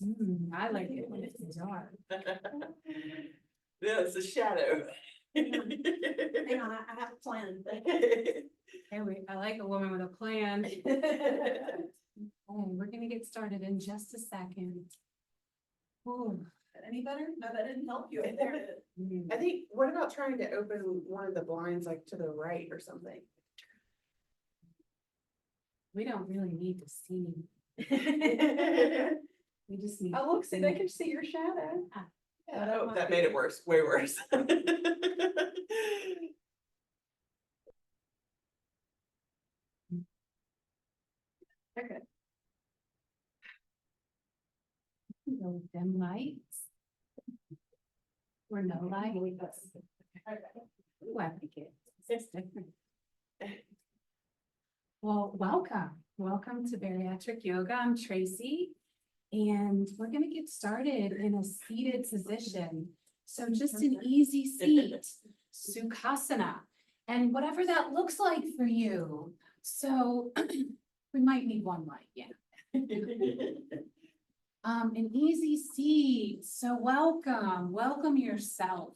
I like it when it's dark. Yeah, it's a shadow. Hang on, I have a plan. I like a woman with a plan. Oh, we're gonna get started in just a second. Oh, Any better? No, that didn't help you. I think, what about trying to open one of the blinds like to the right or something? we don't really need to see. We just need. Oh, look, see, they can see your shadow. Yeah, oh, that made it worse, way worse. Okay. Go with dim lights. Or no light. Ooh, I like it. It's different. Well, welcome to Bariatric Yoga. I'm Tracy, and we're gonna get started in a seated position. So just an easy seat, Sukhasana, and whatever that looks like for you. So we might need one light, yeah. An easy seat. So welcome yourself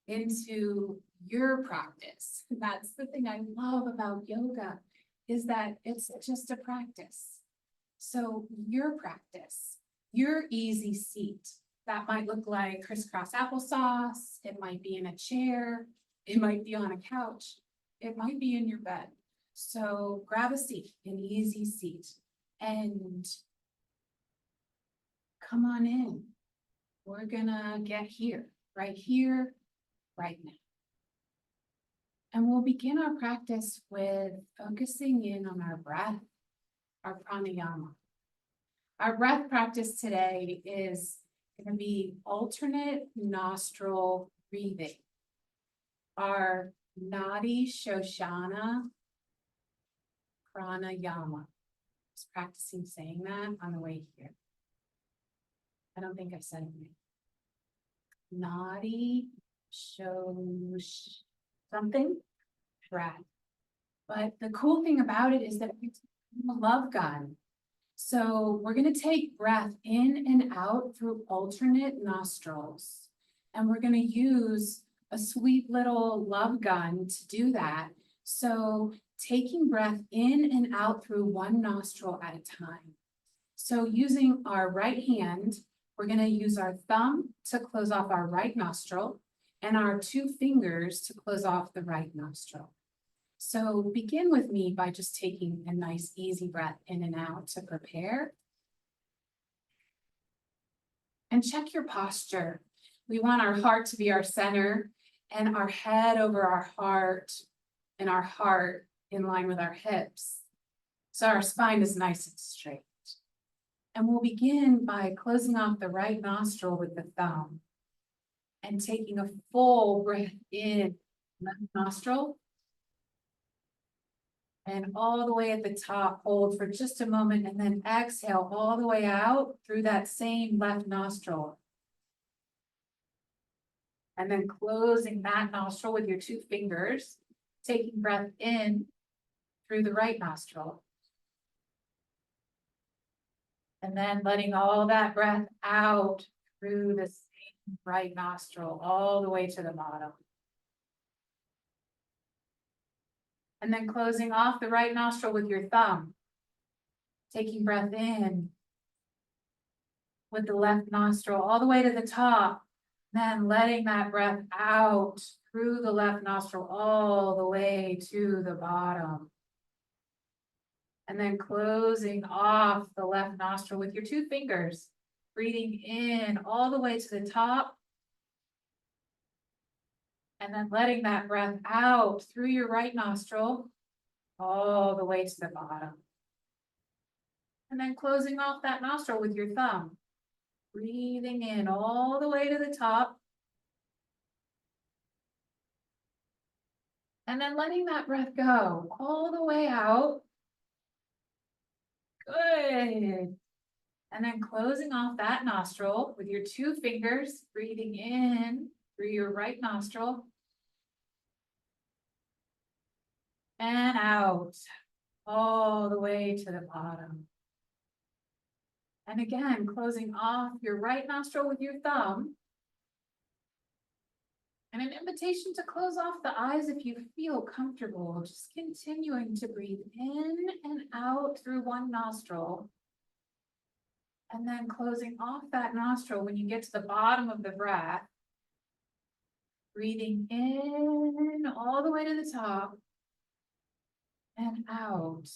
into your practice. That's the thing I love about yoga, is that it's just a practice. So your practice, your easy seat, that might look like crisscross applesauce. It might be in a chair. It might be on a couch. It might be in your bed. So grab a seat, an easy seat, and come on in. We're gonna get here, right now. And we'll begin our practice with focusing in on our breath, our pranayama. Our breath practice today is going to be alternate nostril breathing. Our Nadi Shoshana pranayama. Just practicing saying that on the way here. I don't think I said it right. Nadi Shosh something breath. But the cool thing about it is that it's a love gun. So we're going to take breath in and out through alternate nostrils. And we're going to use a sweet little love gun to do that. So taking breath in and out through one nostril at a time. So using our right hand, we're going to use our thumb to close off our right nostril and our two fingers to close off the right nostril. So begin with me by just taking a nice easy breath in and out to prepare. And check your posture. We want our heart to be our center and our head over our heart and our heart in line with our hips. So our spine is nice and straight. And we'll begin by closing off the right nostril with the thumb and taking a full breath in left nostril. And all the way at the top, hold for just a moment and then exhale all the way out through that same left nostril. And then closing that nostril with your two fingers, taking breath in through the right nostril. And then letting all that breath out through the same right nostril, all the way to the bottom. And then closing off the right nostril with your thumb. Taking breath in with the left nostril all the way to the top. Then letting that breath out through the left nostril all the way to the bottom. And then closing off the left nostril with your two fingers. Breathing in all the way to the top. And then letting that breath out through your right nostril all the way to the bottom. And then closing off that nostril with your thumb. Breathing in all the way to the top. And then letting that breath go all the way out. Good. And then closing off that nostril with your two fingers, breathing in through your right nostril. And out all the way to the bottom. And again, closing off your right nostril with your thumb. And an invitation to close off the eyes if you feel comfortable, just continuing to breathe in and out through one nostril. And then closing off that nostril when you get to the bottom of the breath. Breathing in all the way to the top and out.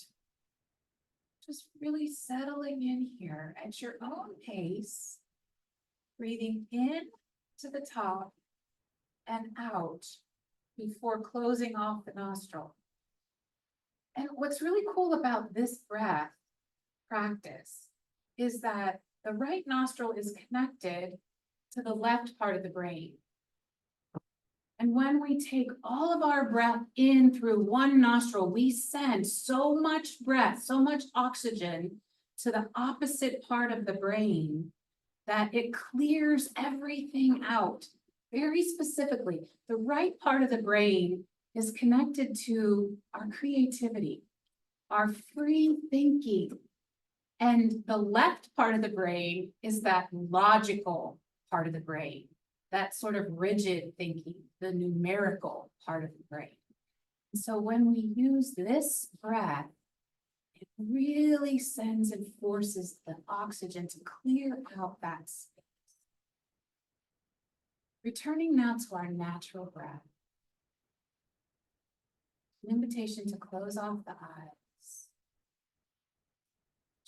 Just really settling in here at your own pace. Breathing in to the top and out before closing off the nostril. And what's really cool about this breath practice is that the right nostril is connected to the left part of the brain. And when we take all of our breath in through one nostril, we send so much breath, so much oxygen to the opposite part of the brain that it clears everything out. Very specifically, the right part of the brain is connected to our creativity, our free thinking. And the left part of the brain is that logical part of the brain, that sort of rigid thinking, the numerical part of the brain. So when we use this breath, it really sends and forces the oxygen to clear out that space. Returning now to our natural breath. An invitation to close off the eyes.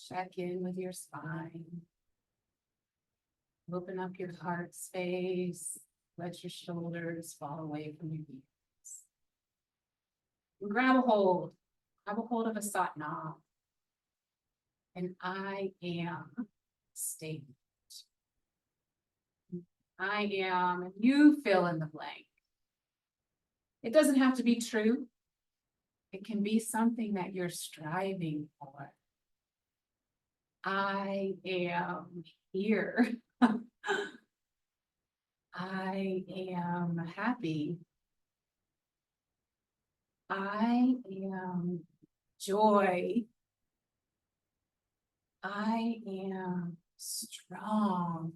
Check in with your spine. Open up your heart space. Let your shoulders fall away from your knees. And grab a hold. Grab a hold of a satnam. And I am statement. I am, and you fill in the blank. It doesn't have to be true. It can be something that you're striving for. I am here. I am happy. I am joy. I am strong.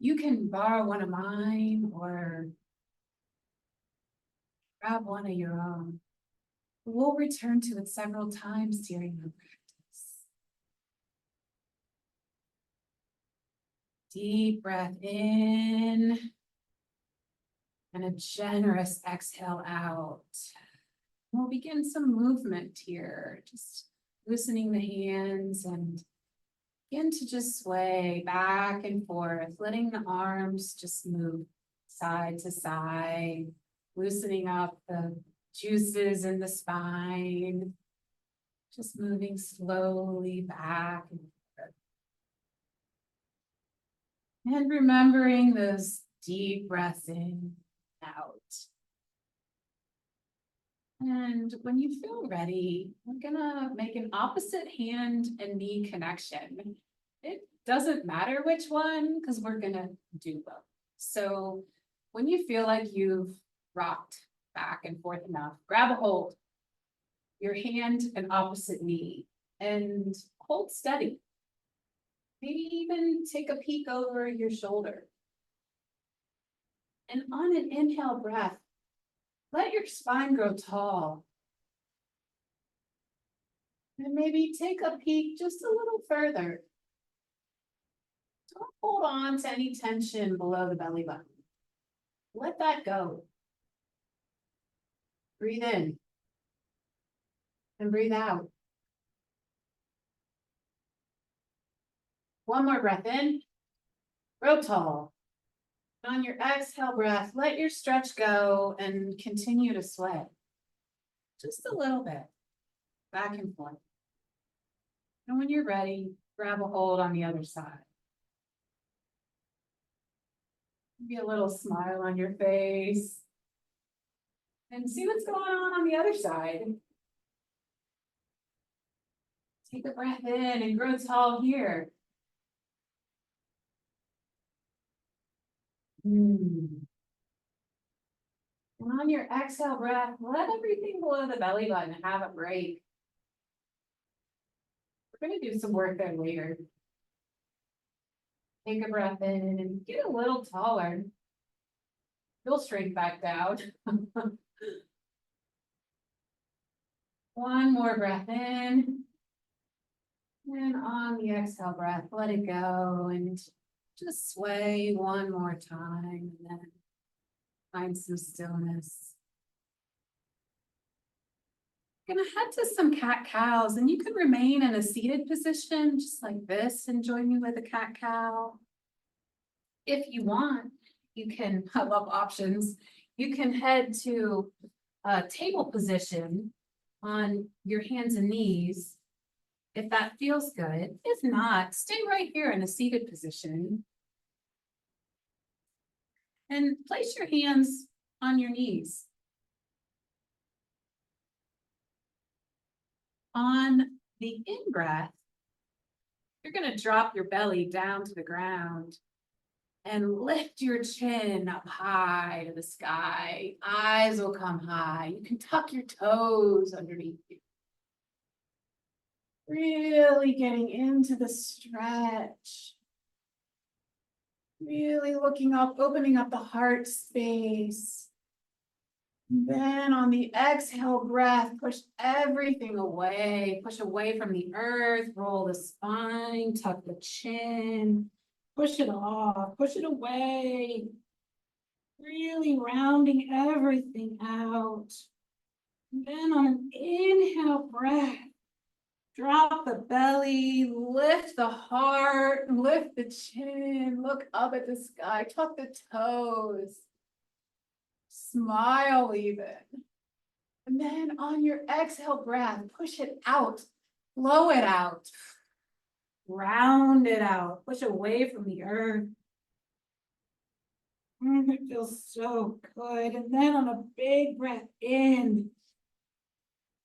You can borrow one of mine or grab one of your own. We'll return to it several times during the practice. Deep breath in and a generous exhale out. We'll begin some movement here, just loosening the hands and begin to just sway back and forth, letting the arms just move side to side, loosening up the juices in the spine, just moving slowly back and forth. And remembering those deep breaths in and out. And when you feel ready, we're gonna make an opposite hand and knee connection. It doesn't matter which one, because we're gonna do both. So when you feel like you've rocked back and forth enough, grab a hold, your hand and opposite knee, and hold steady. Maybe even take a peek over your shoulder. And on an inhale breath, let your spine grow tall. And maybe take a peek just a little further. Don't hold on to any tension below the belly button. Let that go. Breathe in. And breathe out. One more breath in. Grow tall. On your exhale breath, let your stretch go and continue to sway. Just a little bit, back and forth. And when you're ready, grab a hold on the other side. Maybe a little smile on your face. And see what's going on the other side. Take a breath in and grow tall here. And on your exhale breath, let everything below the belly button have a break. We're gonna do some work there later. Take a breath in and get a little taller. You'll shrink back down. One more breath in. And on the exhale breath, let it go and just sway one more time and then find some stillness. Gonna head to some cat cows, and you can remain in a seated position just like this and join me with a cat cow. If you want, you can, I love options. You can head to a table position on your hands and knees, if that feels good. If not, stay right here in a seated position. And place your hands on your knees. On the in-breath, you're going to drop your belly down to the ground and lift your chin up high to the sky. Eyes will come high. You can tuck your toes underneath you. Really getting into the stretch. Really looking up, opening up the heart space. Then on the exhale breath, push everything away. Push away from the earth, roll the spine, tuck the chin, push it off, push it away. Really rounding everything out. Then on an inhale breath, drop the belly, lift the heart, lift the chin, look up at the sky, tuck the toes. Smile even. And then on your exhale breath, push it out, blow it out, round it out, push away from the earth. It feels so good. And then on a big breath in,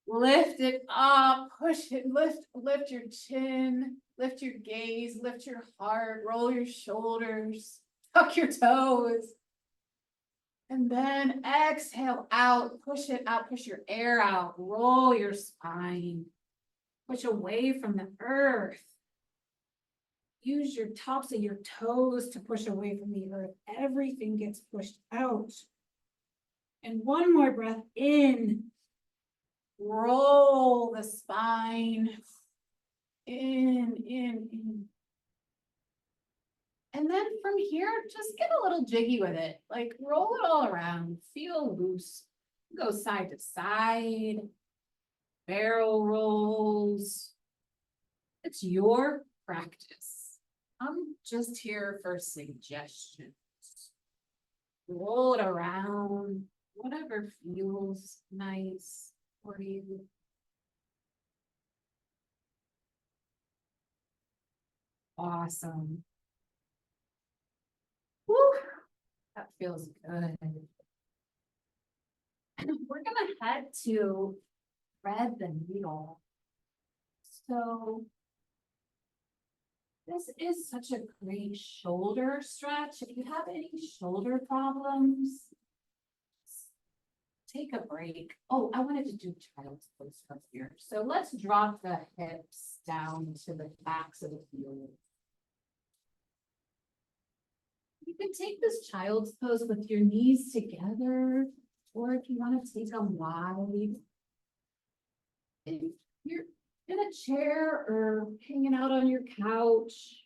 lift it up, push it, lift your chin, lift your gaze, lift your heart, roll your shoulders, tuck your toes. And then exhale out, push it out, push your air out, roll your spine, push away from the earth. Use your tops of your toes to push away from the earth. Everything gets pushed out. And one more breath in, roll the spine, in. And then from here, just get a little jiggy with it. Like roll it all around, feel loose. Go side to side, barrel rolls. It's your practice. I'm just here for suggestions. Roll it around, whatever feels nice for you. Awesome. Woo, that feels good. We're gonna head to thread the needle. So this is such a great shoulder stretch. If you have any shoulder problems, take a break. Oh, I wanted to do child's pose up here. So let's drop the hips down to the backs of the heels. You can take this child's pose with your knees together, or if you want to take them wide. If you're in a chair or hanging out on your couch,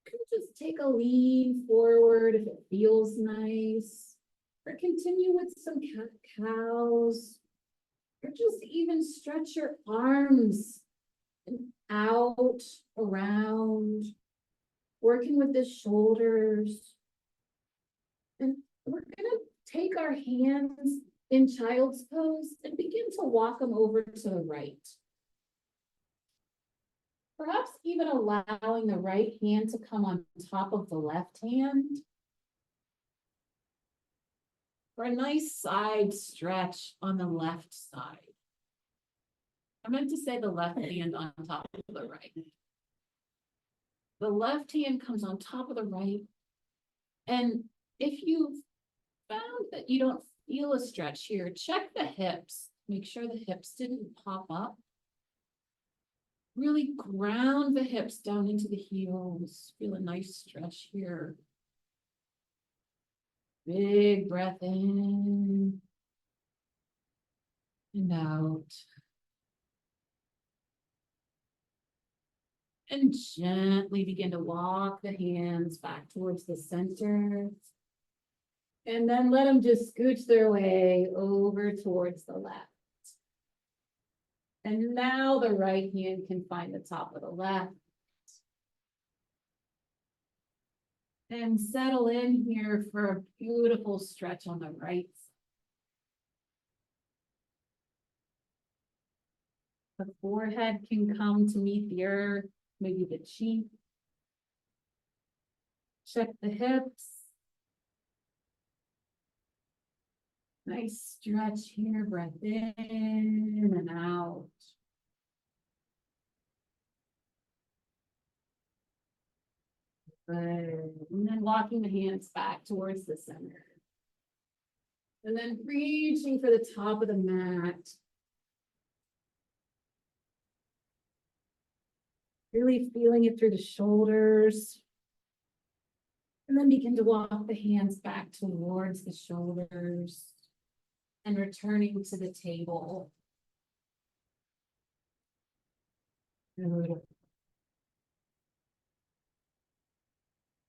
you can just take a lean forward if it feels nice, or continue with some cat cows, or just even stretch your arms out, around, working with the shoulders. And we're gonna take our hands in child's pose and begin to walk them over to the right. Perhaps even allowing the right hand to come on top of the left hand. For a nice side stretch on the left side. I meant to say the left hand on top of the right. The left hand comes on top of the right. And if you've found that you don't feel a stretch here, check the hips. Make sure the hips didn't pop up. Really ground the hips down into the heels. Feel a nice stretch here. Big breath in. And out. And gently begin to walk the hands back towards the center. And then let them just scooch their way over towards the left. And now the right hand can find the top of the left. And settle in here for a beautiful stretch on the right. The forehead can come to meet the earth, maybe the cheek. Check the hips. Nice stretch here, breath in and out. Good. And then walking the hands back towards the center. And then reaching for the top of the mat. Really feeling it through the shoulders. And then begin to walk the hands back towards the shoulders. And returning to the table. Beautiful.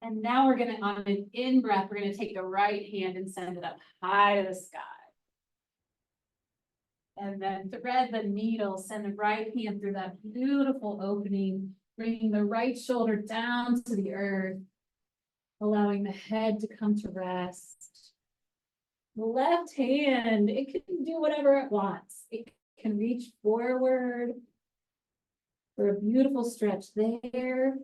And now we're gonna, on an in breath, we're gonna take the right hand and send it up high to the sky. And then thread the needle, send the right hand through that beautiful opening, bringing the right shoulder down to the earth, allowing the head to come to rest. The left hand, it can do whatever it wants. It can reach forward for a beautiful stretch there.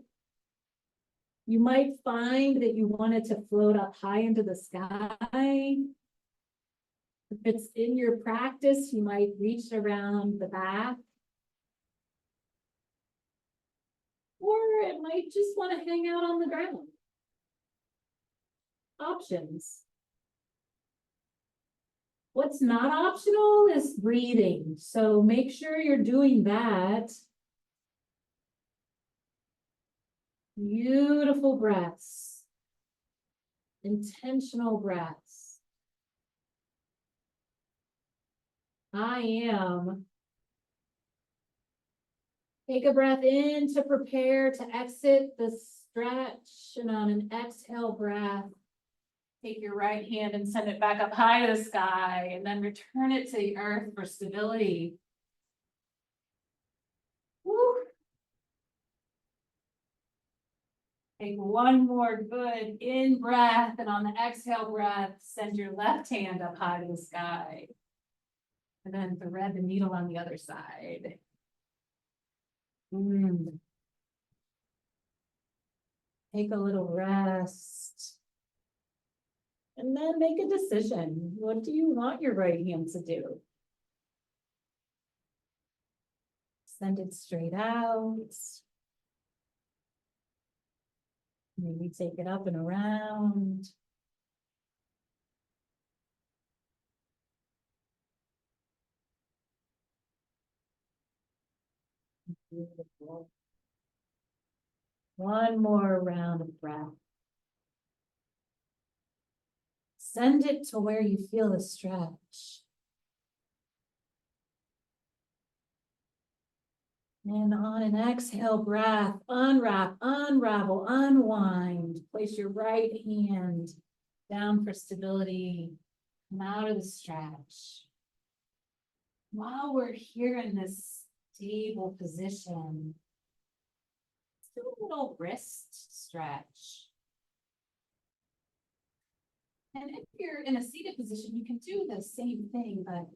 You might find that you want it to float up high into the sky. If it's in your practice, you might reach around the back. Or it might just want to hang out on the ground. Options. What's not optional is breathing. So make sure you're doing that. Beautiful breaths. Intentional breaths. I am. Take a breath in to prepare to exit the stretch, and on an exhale breath, take your right hand and send it back up high to the sky, and then return it to the earth for stability. Woo. Take one more good in breath, and on the exhale breath, send your left hand up high to the sky. And then thread the needle on the other side. Take a little rest. And then make a decision. What do you want your right hand to do? Send it straight out. Maybe take it up and around. Beautiful. One more round of breath. Send it to where you feel the stretch. And on an exhale breath, unwrap, unravel, unwind. Place your right hand down for stability. Come out of the stretch. While we're here in this stable position, do a little wrist stretch. And if you're in a seated position, you can do the same thing, but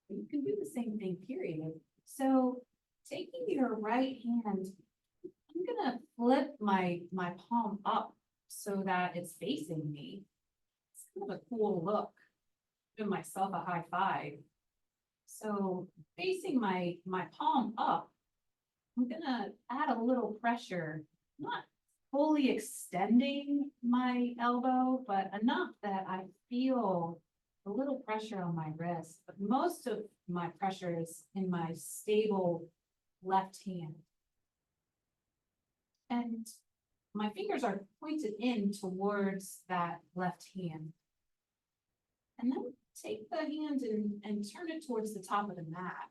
you can do the same thing, period. So taking your right hand, I'm gonna flip my palm up so that it's facing me. It's kind of a cool look. Give myself a high five. So facing my palm up, I'm gonna add a little pressure, not fully extending my elbow, but enough that I feel a little pressure on my wrist, but most of my pressure is in my stable left hand. And my fingers are pointed in towards that left hand. And then take the hand and turn it towards the top of the mat.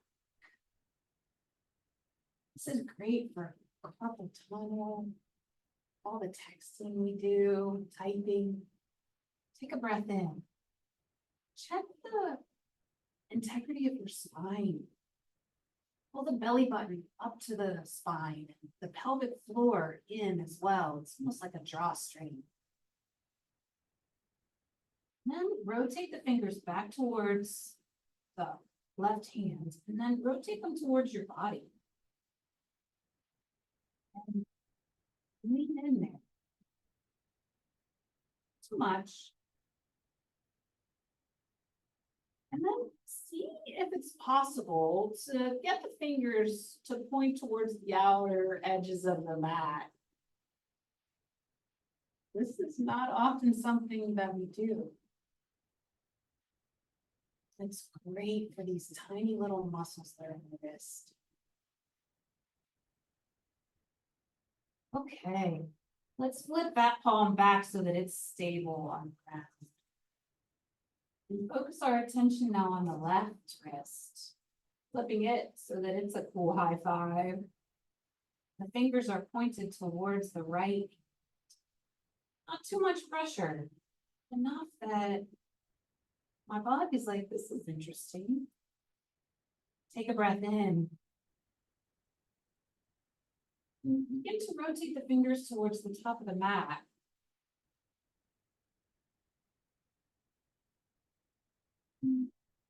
This is great for carpal tunnel, all the texting we do, typing. Take a breath in. Check the integrity of your spine. Pull the belly button up to the spine, the pelvic floor in as well. It's almost like a drawstring. Then rotate the fingers back towards the left hand, and then rotate them towards your body. And lean in there. Too much. And then see if it's possible to get the fingers to point towards the outer edges of the mat. This is not often something that we do. It's great for these tiny little muscles that are in the wrist. Okay, let's flip that palm back so that it's stable on the ground. And focus our attention now on the left wrist, flipping it so that it's a cool high five. The fingers are pointed towards the right. Not too much pressure, enough that my body's like, this is interesting. Take a breath in. Begin to rotate the fingers towards the top of the mat.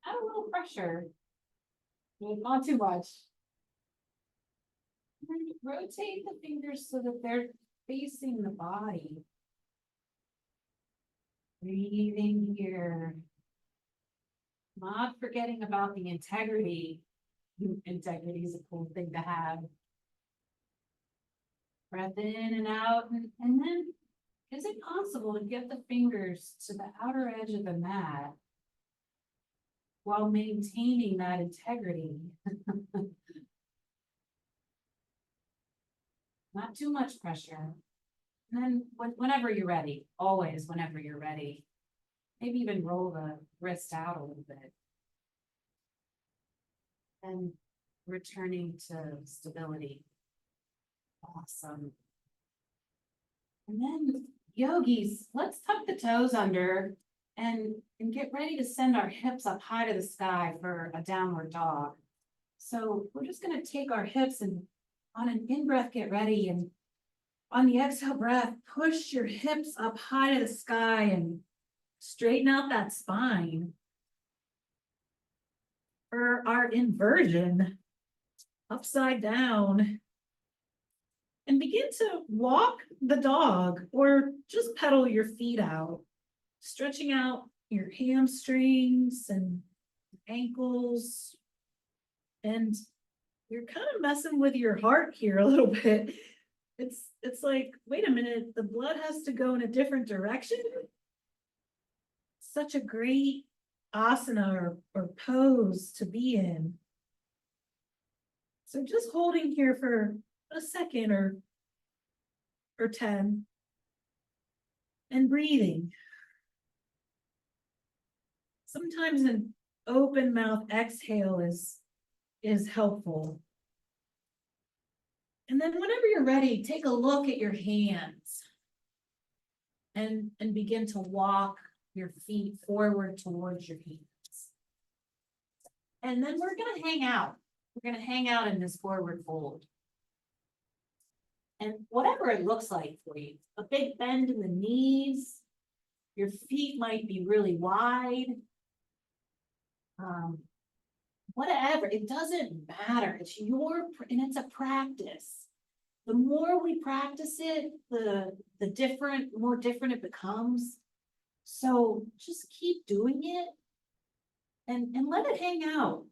Add a little pressure, but not too much. And rotate the fingers so that they're facing the body. Breathing here. Not forgetting about the integrity. Integrity is a cool thing to have. Breath in and out, and then is it possible to get the fingers to the outer edge of the mat while maintaining that integrity? Not too much pressure. And then whenever you're ready, always whenever you're ready, maybe even roll the wrist out a little bit. And returning to stability. Awesome. And then yogis, let's tuck the toes under and get ready to send our hips up high to the sky for a downward dog. So we're just going to take our hips and on an in-breath, get ready, and on the exhale breath, push your hips up high to the sky and straighten out that spine. For our inversion, upside down, and begin to walk the dog or just pedal your feet out, stretching out your hamstrings and ankles. And you're kind of messing with your heart here a little bit. It's like, wait a minute, the blood has to go in a different direction. Such a great asana or pose to be in. So just holding here for a second or 10 and breathing. Sometimes an open mouth exhale is helpful. And then whenever you're ready, take a look at your hands and begin to walk your feet forward towards your hands. And then we're going to hang out. We're going to hang out in this forward fold. And whatever it looks like for you, a big bend in the knees, your feet might be really wide. Whatever, it doesn't matter. It's and it's a practice. The more we practice it, the more different it becomes. So just keep doing it and let it hang out.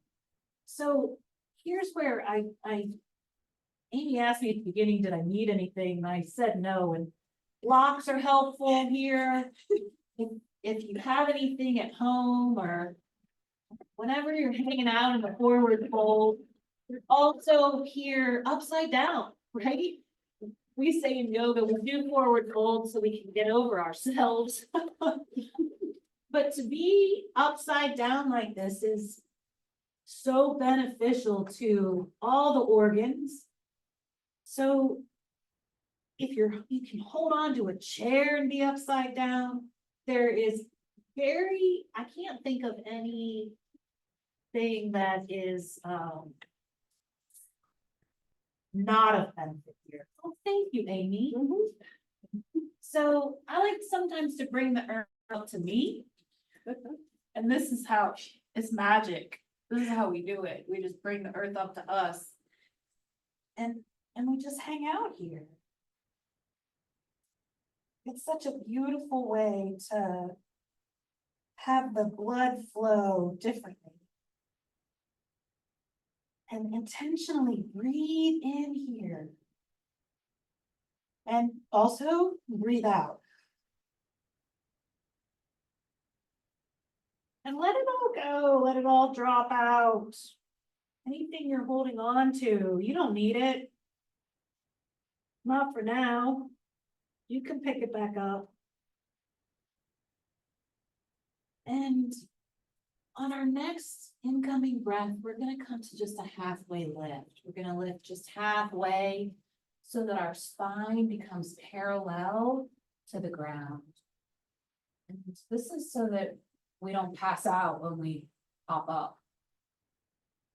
So here's where Amy asked me at the beginning, did I need anything? And I said no, and blocks are helpful here. if you have anything at home or whenever you're hanging out in the forward fold, you're also here upside down, right? We say in yoga, we do forward fold so we can get over ourselves. But to be upside down like this is so beneficial to all the organs. So if you can hold on to a chair and be upside down, there is I can't think of anything that is not of benefit here. Oh, thank you, Amy. So I like sometimes to bring the earth up to me. And this is how it's magic. This is how we do it. We just bring the earth up to us. And we just hang out here. It's such a beautiful way to have the blood flow differently. And intentionally breathe in here. And also breathe out. And let it all go, let it all drop out. Anything you're holding on to, you don't need it. Not for now. You can pick it back up. And on our next incoming breath, we're going to come to just a halfway lift. We're going to lift just halfway so that our spine becomes parallel to the ground. And this is so that we don't pass out when we pop up.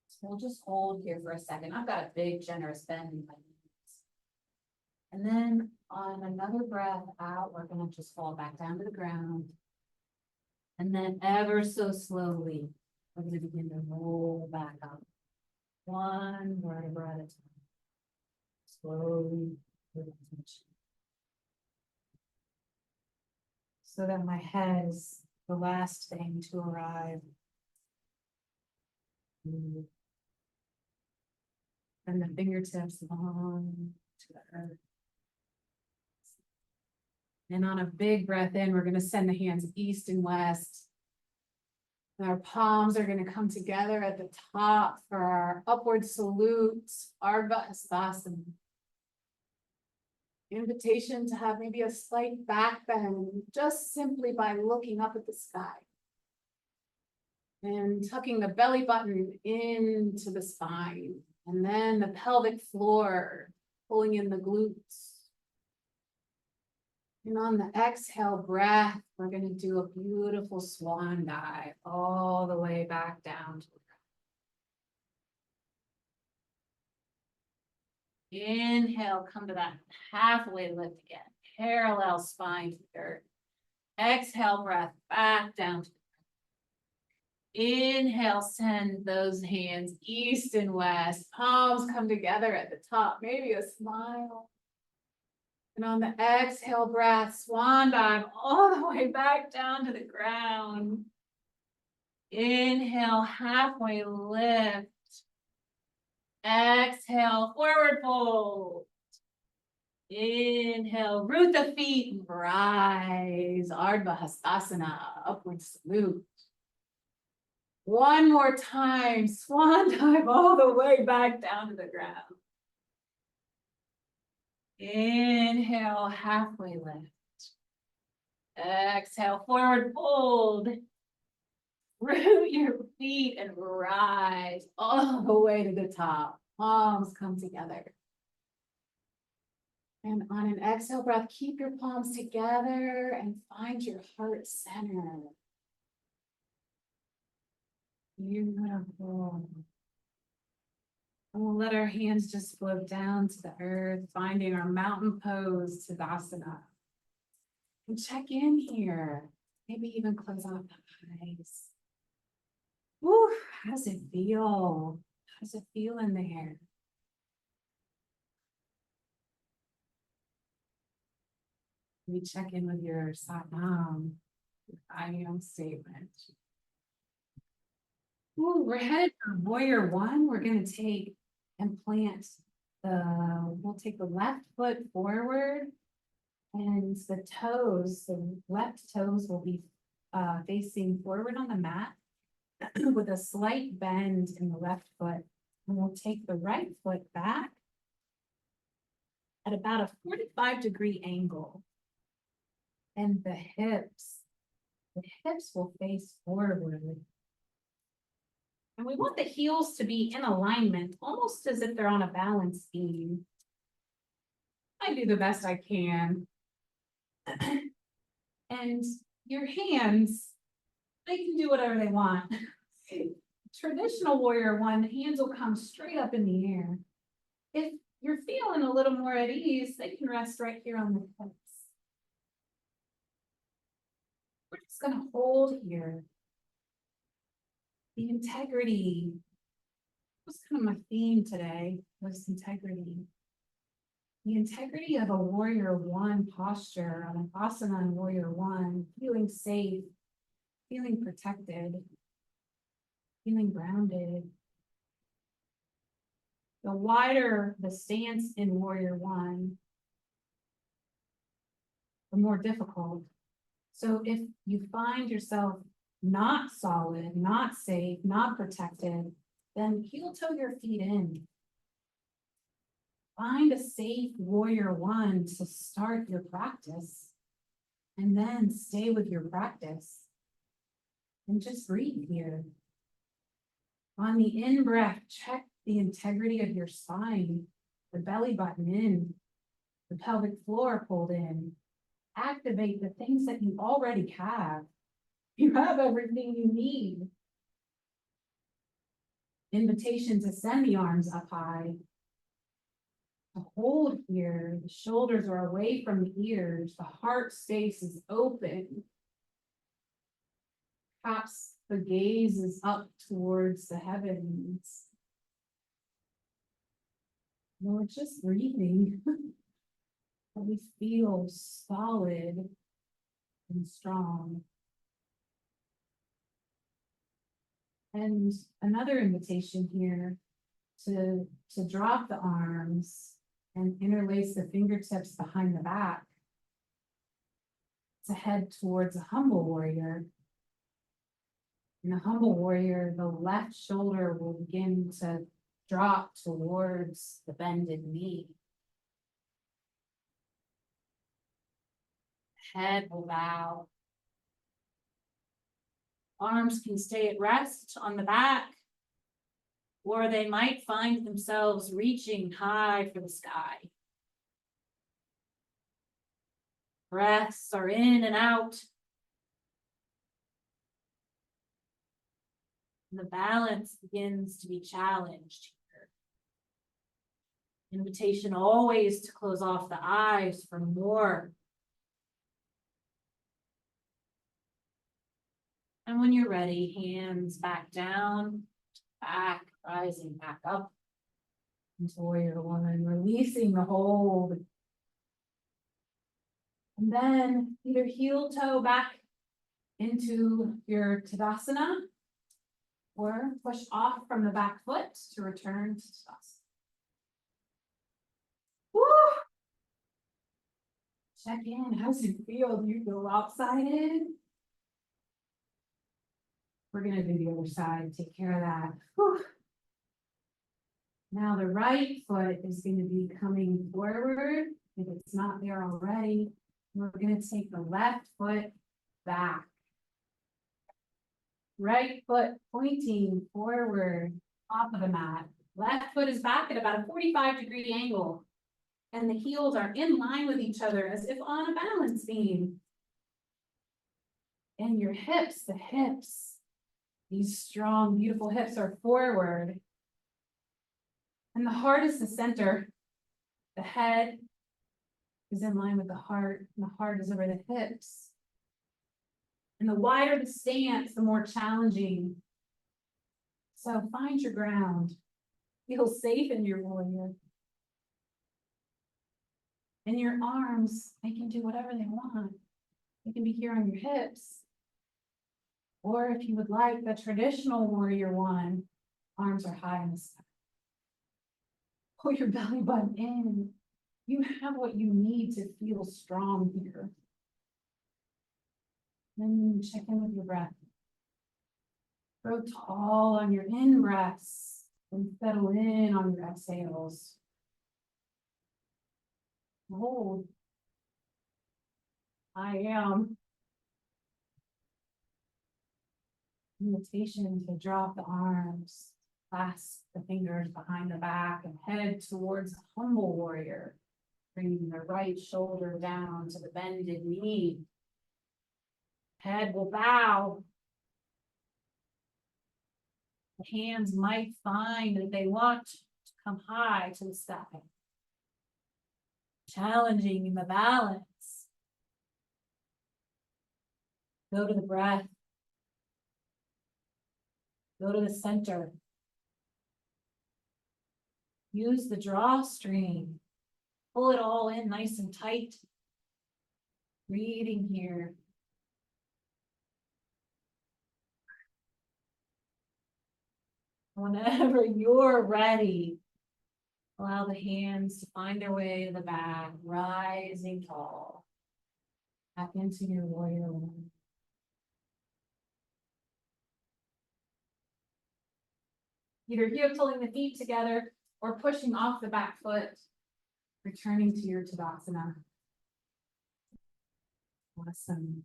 So we'll just hold here for a second. I've got a big, generous bend in my knees. And then on another breath out, we're going to just fall back down to the ground. And then ever so slowly, we're going to begin to roll back up. One vertebra at a time. Slowly, with attention. So that my head is the last thing to arrive. And the fingertips long to the earth. And on a big breath in, we're going to send the hands east and west. And our palms are going to come together at the top for our upward salute, Ardha Hastasana. Invitation to have maybe a slight back bend, just simply by looking up at the sky. And tucking the belly button into the spine. And then the pelvic floor, pulling in the glutes. And on the exhale breath, we're going to do a beautiful swan dive all the way back down to the ground. Inhale, come to that halfway lift again. Parallel spine to the earth. Exhale, breath back down to the ground. Inhale, send those hands east and west. Palms come together at the top. Maybe a smile. And on the exhale breath, swan dive all the way back down to the ground. Inhale, halfway lift. Exhale, forward fold. Inhale, root the feet and rise. Ardha Hastasana, upward salute. One more time, swan dive all the way back down to the ground. Inhale, halfway lift. Exhale, forward fold. Root your feet and rise all the way to the top. Palms come together. And on an exhale breath, keep your palms together and find your heart center. Beautiful. And we'll let our hands just float down to the earth, finding our mountain pose, Tadasana. And check in here. Maybe even close off the eyes. Woo, how does it feel? How does it feel in there? We check in with your Satnam, your I am statement. Ooh, we're headed for Warrior One. We're going to take and plant we'll take the left foot forward and the left toes will be facing forward on the mat with a slight bend in the left foot. And we'll take the right foot back at about a 45-degree angle. And the hips will face forward. And we want the heels to be in alignment, almost as if they're on a balance beam. I do the best I can. And your hands, they can do whatever they want. Traditional warrior one, the hands will come straight up in the air. If you're feeling a little more at ease, they can rest right here on the hips. We're just gonna hold here. The integrity. Was kind of my theme today, was integrity. The integrity of a warrior one posture, of an asana in warrior one, feeling safe, feeling protected, feeling grounded. The wider the stance in warrior one, the more difficult. So if you find yourself not solid, not safe, not protected, then heel toe your feet in. Find a safe warrior one to start your practice, and then stay with your practice. And just breathe here. On the in-breath, check the integrity of your spine, the belly button in, the pelvic floor pulled in. Activate the things that you already have. You have everything you need. Invitation to send the arms up high. To hold here, the shoulders are away from the ears, the heart space is open. Perhaps the gaze is up towards the heavens. We're just breathing. And we feel solid and strong. And another invitation here to drop the arms and interlace the fingertips behind the back. To head towards a humble warrior. In a humble warrior, the left shoulder will begin to drop towards the bended knee. Head will bow. Arms can stay at rest on the back, or they might find themselves reaching high for the sky. Breaths are in and out. And the balance begins to be challenged here. Invitation always to close off the eyes for more. And when you're ready, hands back down, back, rising back up into warrior one, releasing the hold. And then either heel toe back into your Tadasana, or push off from the back foot to return to Tadasana. Woo! Check in, how's it feel? Do you feel lopsided? We're gonna do the other side, take care of that. Whew. Now the right foot is gonna be coming forward, if it's not there already. We're gonna take the left foot back. Right foot pointing forward, top of the mat. Left foot is back at about a 45-degree angle. And the heels are in line with each other as if on a balance beam. And your hips, the hips, these strong, beautiful hips are forward. And the heart is the center. The head is in line with the heart, and the heart is over the hips. And the wider the stance, the more challenging. So find your ground. Feel safe in your warrior. And your arms, they can do whatever they want. They can be here on your hips. Or if you would like the traditional warrior one, arms are high in the sky. Pull your belly button in. You have what you need to feel strong here. And check in with your breath. Grow tall on your in-breaths and settle in on your exhales. Hold. I am. Invitation to drop the arms, clasp the fingers behind the back and head towards a humble warrior. Bringing the right shoulder down to the bended knee. Head will bow. The hands might find that they want to come high to the sky. Challenging the balance. Go to the breath. Go to the center. Use the drawstring. Pull it all in nice and tight. Breathing here. Whenever you're ready, allow the hands to find their way to the back, rising tall. Back into your warrior one. Either heel pulling the feet together or pushing off the back foot, returning to your Tadasana. Awesome.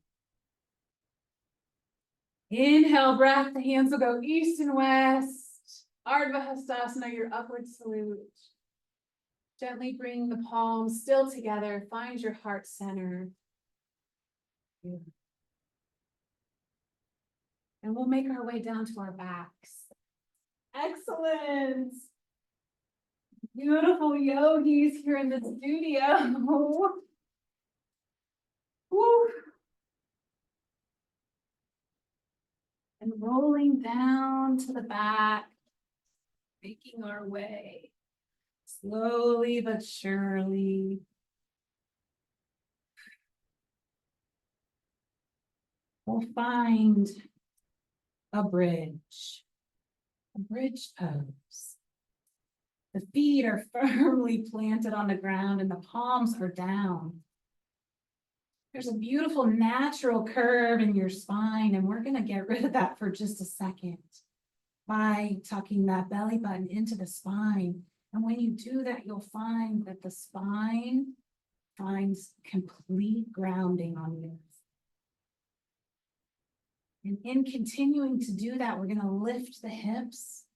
Inhale, breath, the hands will go east and west. Ardha Hastasana, your upward salute. Gently bring the palms still together. Find your heart center. And we'll make our way down to our backs. Excellent. Beautiful yogis here in the studio. Woo. And rolling down to the back, making our way slowly but surely. We'll find a bridge pose. The feet are firmly planted on the ground and the palms are down. There's a beautiful natural curve in your spine, and we're going to get rid of that for just a second by tucking that belly button into the spine. And when you do that, you'll find that the spine finds complete grounding on the earth. And in continuing to do that, we're going to lift the hips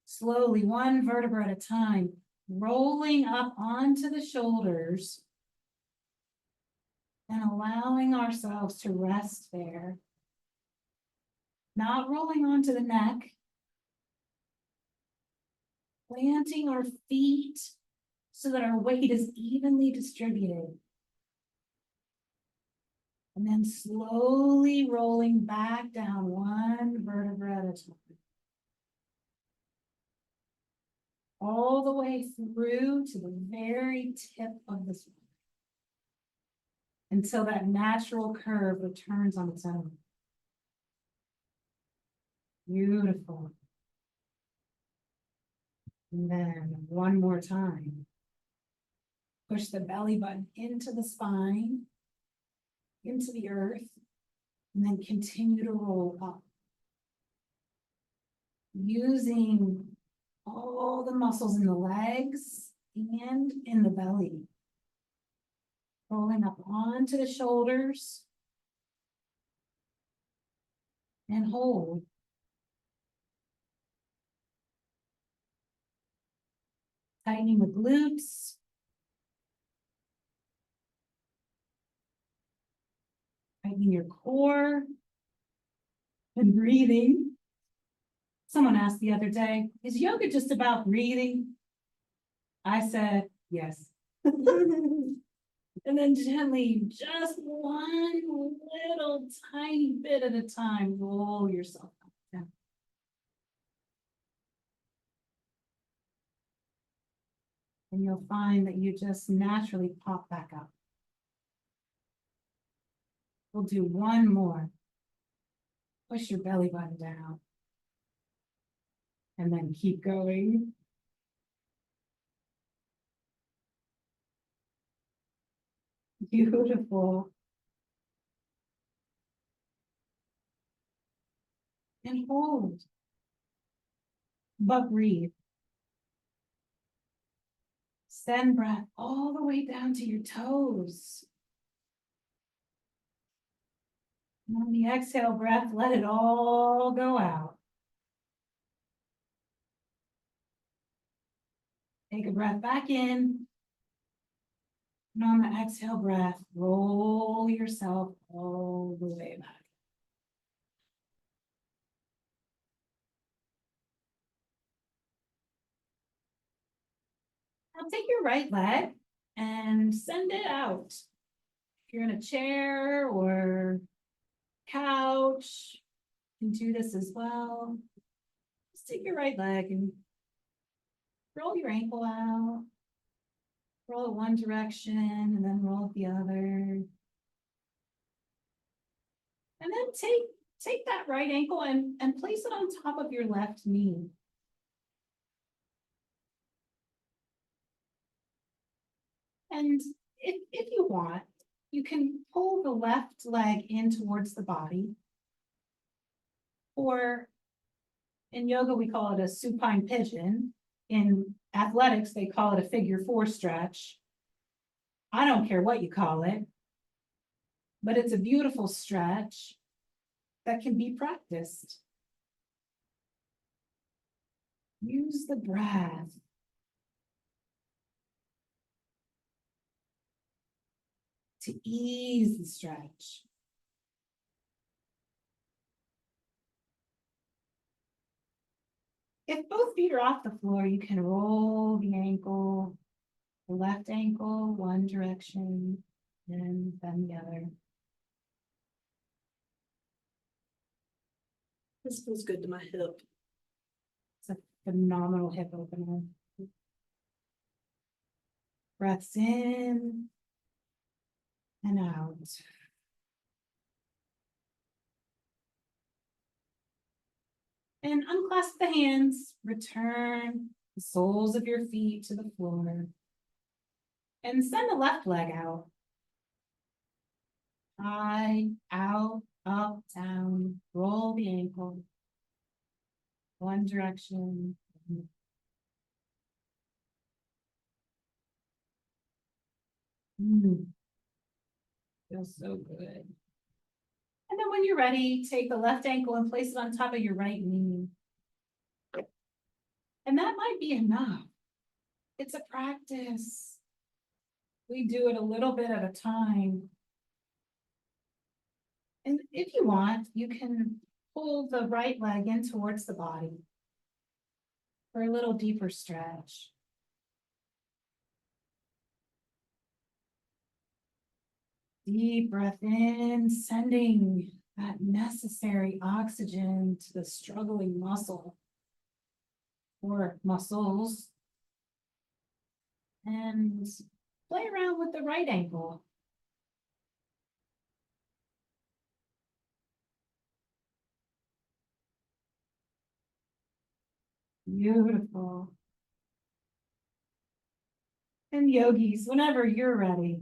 slowly, one vertebra at a time, rolling up onto the shoulders and allowing ourselves to rest there. Not rolling onto the neck. Planting our feet so that our weight is evenly distributed. And then slowly rolling back down one vertebra at a time. All the way through to the very tip of the spine. Until that natural curve returns on its own. Beautiful. And then one more time. Push the belly button into the spine, into the earth, and then continue to roll up. Using all the muscles in the legs and in the belly. Rolling up onto the shoulders. And hold. Tightening the glutes. Tightening your core. And breathing. Someone asked the other day, is yoga just about breathing? I said, yes. And then gently, just one little tiny bit at a time, roll yourself up down. And you'll find that you just naturally pop back up. We'll do one more. Push your belly button down. And then keep going. Beautiful. and hold. But breathe. Send breath all the way down to your toes. And on the exhale breath, let it all go out. Take a breath back in. And on the exhale breath, roll yourself all the way back. Now take your right leg and send it out. If you're in a chair or couch, you can do this as well. Just take your right leg and roll your ankle out. Roll it one direction and then roll it the other. And then take that right ankle and place it on top of your left knee. And if you want, you can pull the left leg in towards the body. Or in yoga, we call it a supine pigeon. In athletics, they call it a figure 4 stretch. I don't care what you call it, but it's a beautiful stretch that can be practiced. Use the breath to ease the stretch. If both feet are off the floor, you can roll the ankle, the left ankle one direction, and then the other. This feels good to my hip. It's a phenomenal hip opener. Breaths in and out. And unclasp the hands, return the soles of your feet to the floor. And send the left leg out. High, out, up, down, roll the ankle. One direction. Feels so good. And then when you're ready, take the left ankle and place it on top of your right knee. And that might be enough. It's a practice. We do it a little bit at a time. And if you want, you can pull the right leg in towards the body for a little deeper stretch. Deep breath in, sending that necessary oxygen to the struggling muscle or muscles. And play around with the right ankle. Beautiful. And yogis, whenever you're ready,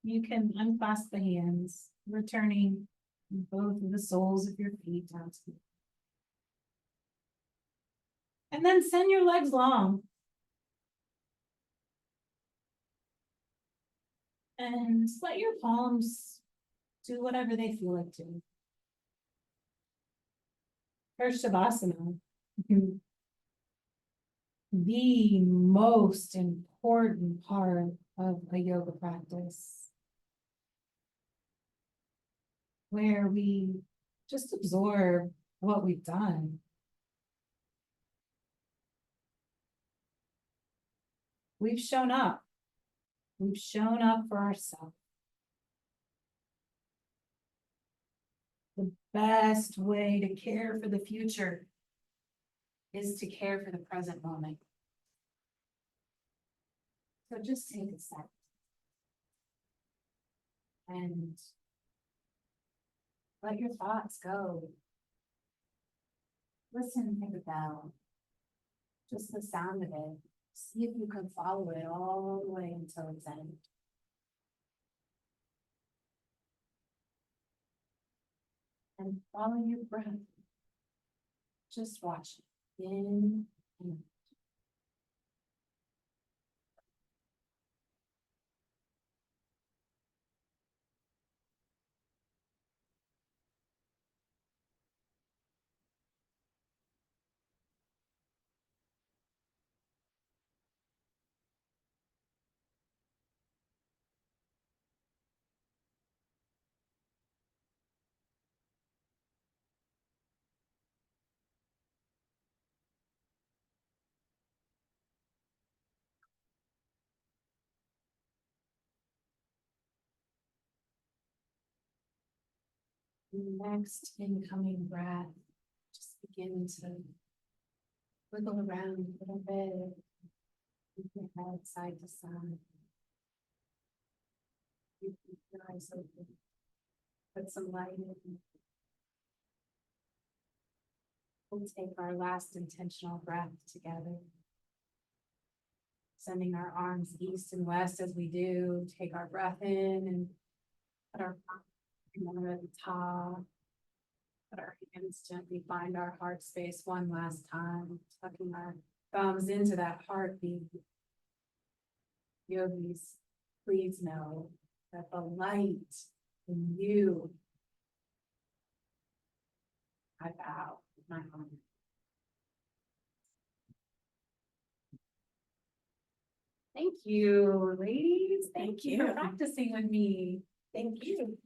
you can unclasp the hands, returning both of the soles of your feet down to the. And then send your legs long. And let your palms do whatever they feel like doing. For Shavasana, the most important part of a yoga practice, where we just absorb what we've done. We've shown up. We've shown up for ourselves. The best way to care for the future is to care for the present moment. So just take a second and let your thoughts go. Listen to the bell, just the sound of it. See if you can follow it all the way until its end. And follow your breath. Just watch it in and out. Next incoming breath, just begin to wiggle around a little bit. Keep your head side to side. Keep your eyes open. Put some light in. We'll take our last intentional breath together. Sending our arms east and west as we do. Take our breath in and put our finger at the top. Put our hands gently find our heart space one last time, tucking our thumbs into that heartbeat. Yogis, please know that the light in you, I bow with my honor. Thank you, ladies. Thank you for practicing with me. Thank you.